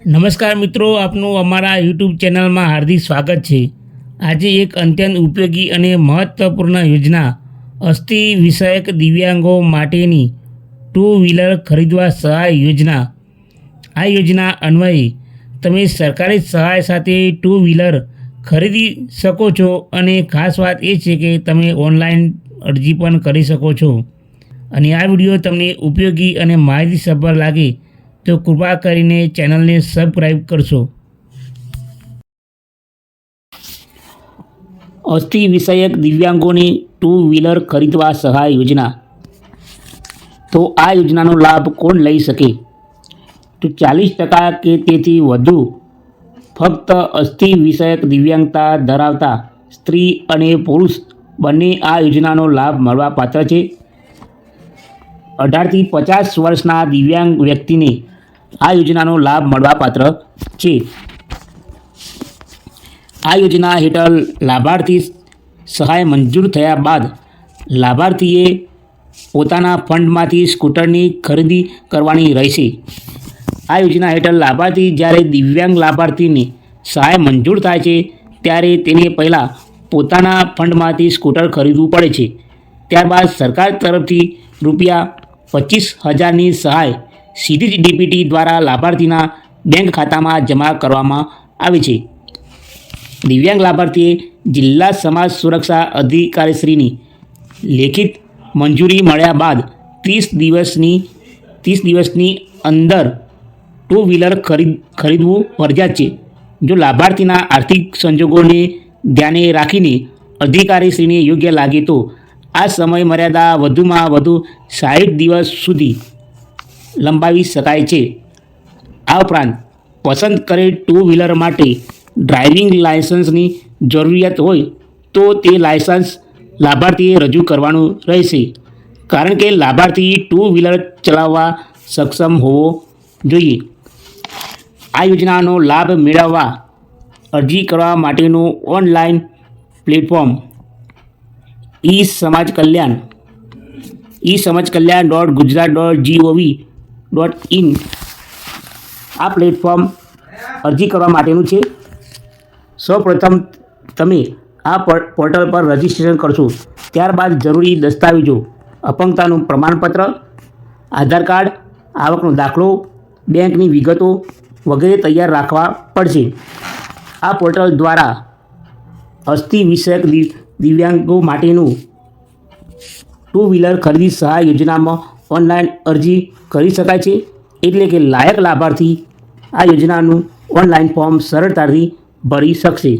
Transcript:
નમસ્કાર મિત્રો, આપનું અમારા યુટ્યુબ ચેનલમાં હાર્દિક સ્વાગત છે। આજે એક અત્યંત ઉપયોગી અને મહત્વપૂર્ણ યોજના અસ્થિ વિષયક દિવ્યાંગો માટેની 2 વ્હીલર ખરીદવા સહાય યોજના। આ યોજના અન્વયે તમે સરકારી સહાય સાથે 2 વ્હીલર ખરીદી શકો છો અને ખાસ વાત એ છે કે તમે ઓનલાઈન અરજી પણ કરી શકો છો। અને આ વિડીયો તમને ઉપયોગી અને માહિતીસભર લાગે તો કૃપા કરીને ચેનલને સબસ્ક્રાઈબ કરશો। અસ્થિ વિષયક દિવ્યાંગોની 2 વ્હીલર ખરીદવા સહાય યોજના। તો આ યોજનાનો લાભ કોણ લઈ શકે? તો 40% કે તેથી વધુ ફક્ત અસ્થિ વિષયક દિવ્યાંગતા ધરાવતા સ્ત્રી અને પુરુષ બંને આ યોજનાનો લાભ મળવા પાત્ર છે। 18 થી 50 વર્ષના દિવ્યાંગ વ્યક્તિને આ યોજનાનો લાભ મળવાપાત્ર છે। આ યોજના હેઠળ લાભાર્થી સહાય મંજૂર થયા બાદ લાભાર્થીએ પોતાના ફંડમાંથી સ્કૂટરની ખરીદી કરવાની રહેશે। આ યોજના હેઠળ લાભાર્થી જ્યારે દિવ્યાંગ લાભાર્થીને સહાય મંજૂર થાય છે ત્યારે તેને પહેલાં પોતાના ફંડમાંથી સ્કૂટર ખરીદવું પડે છે। ત્યારબાદ સરકાર તરફથી રૂપિયા 25,000ની સહાય સીધી જ ડીબીટી દ્વારા લાભાર્થીના બેંક ખાતામાં જમા કરવામાં આવે છે। દિવ્યાંગ લાભાર્થીએ જિલ્લા સમાજ સુરક્ષા અધિકારીશ્રીની લેખિત મંજૂરી મળ્યા બાદ 30 દિવસની અંદર 2 વ્હીલર ખરીદવું ફરજિયાત છે। જો લાભાર્થીના આર્થિક સંજોગોને ધ્યાને રાખીને અધિકારીશ્રીને યોગ્ય લાગે તો આ સમય મર્યાદા વધુમાં વધુ 60 દિવસ સુધી લંબાવી શકાય છે। આ ઉપરાંત પસંદ કરેલ 2 વ્હીલર માટે ડ્રાઇવિંગ લાયસન્સની જરૂરિયાત હોય તો તે લાયસન્સ લાભાર્થીએ રજૂ કરવાનું રહેશે, કારણ કે લાભાર્થી 2 વ્હીલર ચલાવવા સક્ષમ હોવો જોઈએ। આ યોજનાનો લાભ મેળવવા અરજી કરવા માટેનું ઓનલાઈન પ્લેટફોર્મ e-samajkalyan.gujarat.gov.in આ પ્લેટફોર્મ અરજી કરવા માટેનું છે। સૌપ્રથમ તમે આ પોર્ટલ પર રજિસ્ટ્રેશન કરશો। ત્યારબાદ જરૂરી દસ્તાવેજો અપંગતાનું પ્રમાણપત્ર, આધાર કાર્ડ, આવકનો દાખલો, બેંકની વિગતો વગેરે તૈયાર રાખવા પડશે। આ પોર્ટલ દ્વારા અસ્થિ વિષયક દિવ્યાંગો માટેનું 2 વ્હીલર ખરીદી સહાય યોજનામાં ઓનલાઈન અરજી કરી શકાય છે, એટલે કે લાયક લાભાર્થી આ યોજનાનું ઓનલાઈન ફોર્મ સરળતાથી ભરી શકશે।